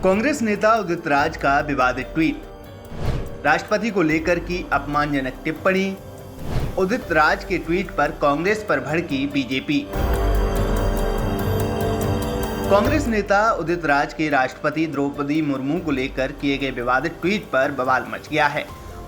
कांग्रेस नेता उदित राज का विवादित ट्वीट, राष्ट्रपति को लेकर की अपमानजनक टिप्पणी। उदित राज के ट्वीट पर कांग्रेस पर भड़की बीजेपी। कांग्रेस नेता उदित राज के राष्ट्रपति द्रौपदी मुर्मू को लेकर किए गए विवादित ट्वीट पर बवाल मच गया है।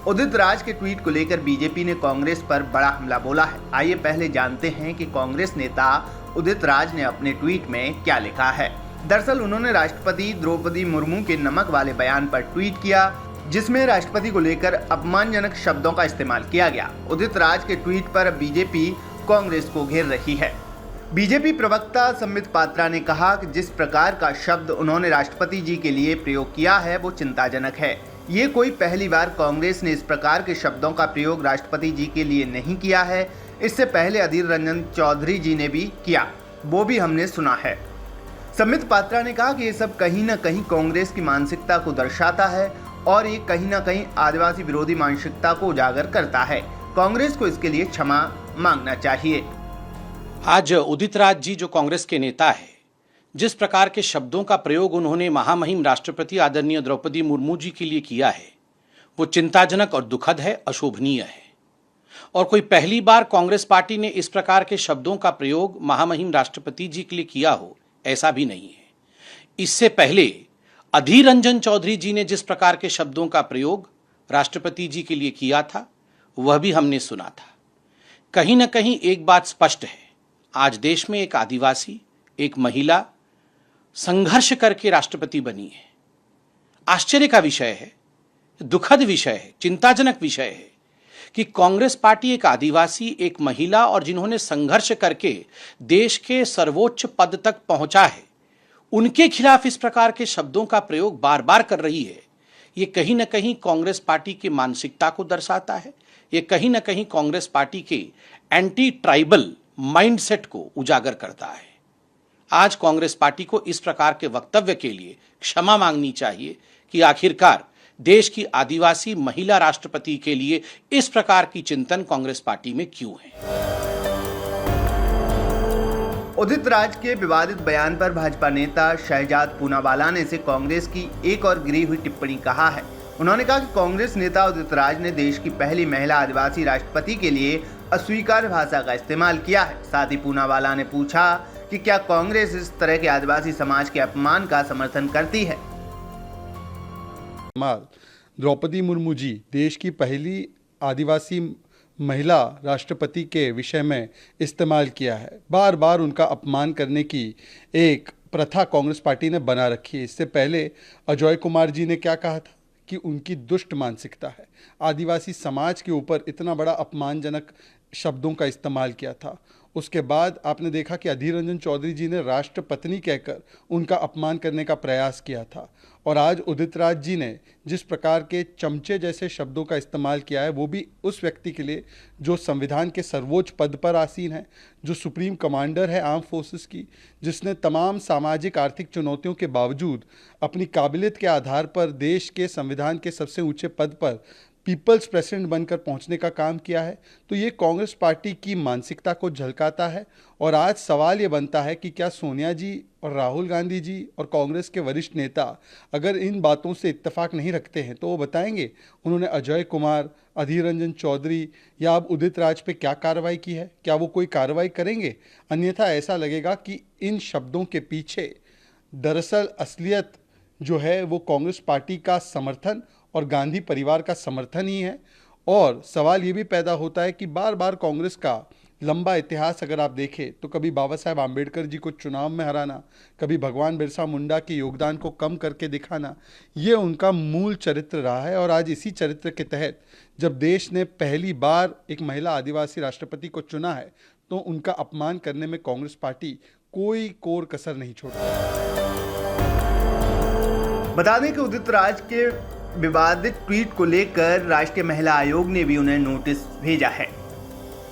उदित राज के ट्वीट को लेकर बीजेपी ने कांग्रेस पर बड़ा हमला बोला है। आइए पहले जानते हैं कि कांग्रेस नेता उदित राज ने अपने ट्वीट में क्या लिखा है। दरअसल उन्होंने राष्ट्रपति द्रौपदी मुर्मू के नमक वाले बयान पर ट्वीट किया, जिसमें राष्ट्रपति को लेकर अपमानजनक शब्दों का इस्तेमाल किया गया। उदित राज के ट्वीट पर बीजेपी कांग्रेस को घेर रही है। बीजेपी प्रवक्ता संबित पात्रा ने कहा कि जिस प्रकार का शब्द उन्होंने राष्ट्रपति जी के लिए प्रयोग किया है वो चिंताजनक है। ये कोई पहली बार कांग्रेस ने इस प्रकार के शब्दों का प्रयोग राष्ट्रपति जी के लिए नहीं किया है। इससे पहले अधीर रंजन चौधरी जी ने भी किया, वो भी हमने सुना है। संबित पात्रा ने कहा कि ये सब कहीं न कहीं कांग्रेस की मानसिकता को दर्शाता है और ये कहीं न कहीं आदिवासी विरोधी मानसिकता को उजागर करता है। कांग्रेस को इसके लिए क्षमा मांगना चाहिए। आज उदित राज जी जो कांग्रेस के नेता है, जिस प्रकार के शब्दों का प्रयोग उन्होंने महामहिम राष्ट्रपति आदरणीय द्रौपदी मुर्मू जी के लिए किया है, वो चिंताजनक और दुखद है, अशोभनीय है। और कोई पहली बार कांग्रेस पार्टी ने इस प्रकार के शब्दों का प्रयोग महामहिम राष्ट्रपति जी के लिए किया हो, ऐसा भी नहीं है। इससे पहले अधीर रंजन चौधरी जी ने जिस प्रकार के शब्दों का प्रयोग राष्ट्रपति जी के लिए किया था, वह भी हमने सुना था। कहीं न कहीं एक बात स्पष्ट है, आज देश में एक आदिवासी, एक महिला संघर्ष करके राष्ट्रपति बनी है। आश्चर्य का विषय है, दुखद विषय है, चिंताजनक विषय है कि कांग्रेस पार्टी एक आदिवासी, एक महिला और जिन्होंने संघर्ष करके देश के सर्वोच्च पद तक पहुंचा है, उनके खिलाफ इस प्रकार के शब्दों का प्रयोग बार बार कर रही है। ये कहीं ना कहीं कांग्रेस पार्टी की मानसिकता को दर्शाता है। ये कहीं ना कहीं कांग्रेस पार्टी के एंटी ट्राइबल माइंडसेट को उजागर करता है। आज कांग्रेस पार्टी को इस प्रकार के वक्तव्य के लिए क्षमा मांगनी चाहिए कि आखिरकार देश की आदिवासी महिला राष्ट्रपति के लिए इस प्रकार की चिंतन कांग्रेस पार्टी में क्यों है। उदित राज के विवादित बयान पर भाजपा नेता शहजाद पूनावाला ने से कांग्रेस की एक और गिरी हुई टिप्पणी कहा है। उन्होंने कहा कि कांग्रेस नेता उदित राज ने देश की पहली महिला आदिवासी राष्ट्रपति के लिए अस्वीकार्य भाषा का इस्तेमाल किया है। साथ ही पूनावाला ने पूछा कि क्या कांग्रेस इस तरह के आदिवासी समाज के अपमान का समर्थन करती है। द्रौपदी मुर्मू जी देश की पहली आदिवासी महिला राष्ट्रपति के विषय में इस्तेमाल किया है। बार बार उनका अपमान करने की एक प्रथा कांग्रेस पार्टी ने बना रखी है। इससे पहले अजय कुमार जी ने क्या कहा था कि उनकी दुष्ट मानसिकता है। आदिवासी समाज के ऊपर इतना बड़ा अपमानजनक शब्दों का इस्तेमाल किया था। उसके बाद आपने देखा कि अधीर रंजन चौधरी जी ने राष्ट्रपत्नी कहकर उनका अपमान करने का प्रयास किया था। और आज उदित राज जी ने जिस प्रकार के चमचे जैसे शब्दों का इस्तेमाल किया है, वो भी उस व्यक्ति के लिए जो संविधान के सर्वोच्च पद पर आसीन है, जो सुप्रीम कमांडर है आर्म फोर्सेस की, जिसने तमाम सामाजिक आर्थिक चुनौतियों के बावजूद अपनी काबिलियत के आधार पर देश के संविधान के सबसे ऊंचे पद पर पीपल्स प्रेसिडेंट बनकर पहुंचने का काम किया है। तो ये कांग्रेस पार्टी की मानसिकता को झलकाता है। और आज सवाल ये बनता है कि क्या सोनिया जी और राहुल गांधी जी और कांग्रेस के वरिष्ठ नेता अगर इन बातों से इत्तेफाक नहीं रखते हैं तो वो बताएंगे उन्होंने अजय कुमार, अधीर रंजन चौधरी या अब उदित राज पे क्या कार्रवाई की है। क्या वो कोई कार्रवाई करेंगे? अन्यथा ऐसा लगेगा कि इन शब्दों के पीछे दरअसल असलियत जो है वो कांग्रेस पार्टी का समर्थन और गांधी परिवार का समर्थन ही है। और सवाल ये भी पैदा होता है कि बार बार कांग्रेस का लंबा इतिहास अगर आप देखें तो कभी बाबा साहेब आम्बेडकर जी को चुनाव में हराना, कभी भगवान बिरसा मुंडा के योगदान को कम करके दिखाना, ये उनका मूल चरित्र रहा है। और आज इसी चरित्र के तहत जब देश ने पहली बार एक महिला आदिवासी राष्ट्रपति को चुना है तो उनका अपमान करने में कांग्रेस पार्टी कोई कोर कसर नहीं छोड़ती। बता दें कि उदित राज के विवादित ट्वीट को लेकर राष्ट्रीय महिला आयोग ने भी उन्हें नोटिस भेजा है।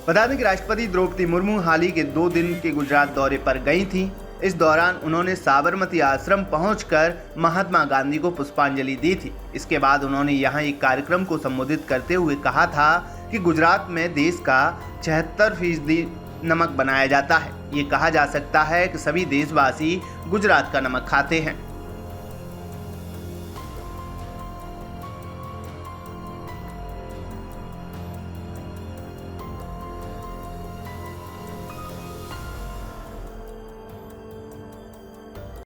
बता दें कि राष्ट्रपति द्रौपदी मुर्मू हाल ही के 2 दिन के गुजरात दौरे पर गई थी। इस दौरान उन्होंने साबरमती आश्रम पहुंचकर महात्मा गांधी को पुष्पांजलि दी थी। इसके बाद उन्होंने यहां एक कार्यक्रम को संबोधित करते हुए कहा था कि गुजरात में देश का 76% नमक बनाया जाता है। ये कहा जा सकता है कि सभी देशवासी गुजरात का नमक खाते हैं।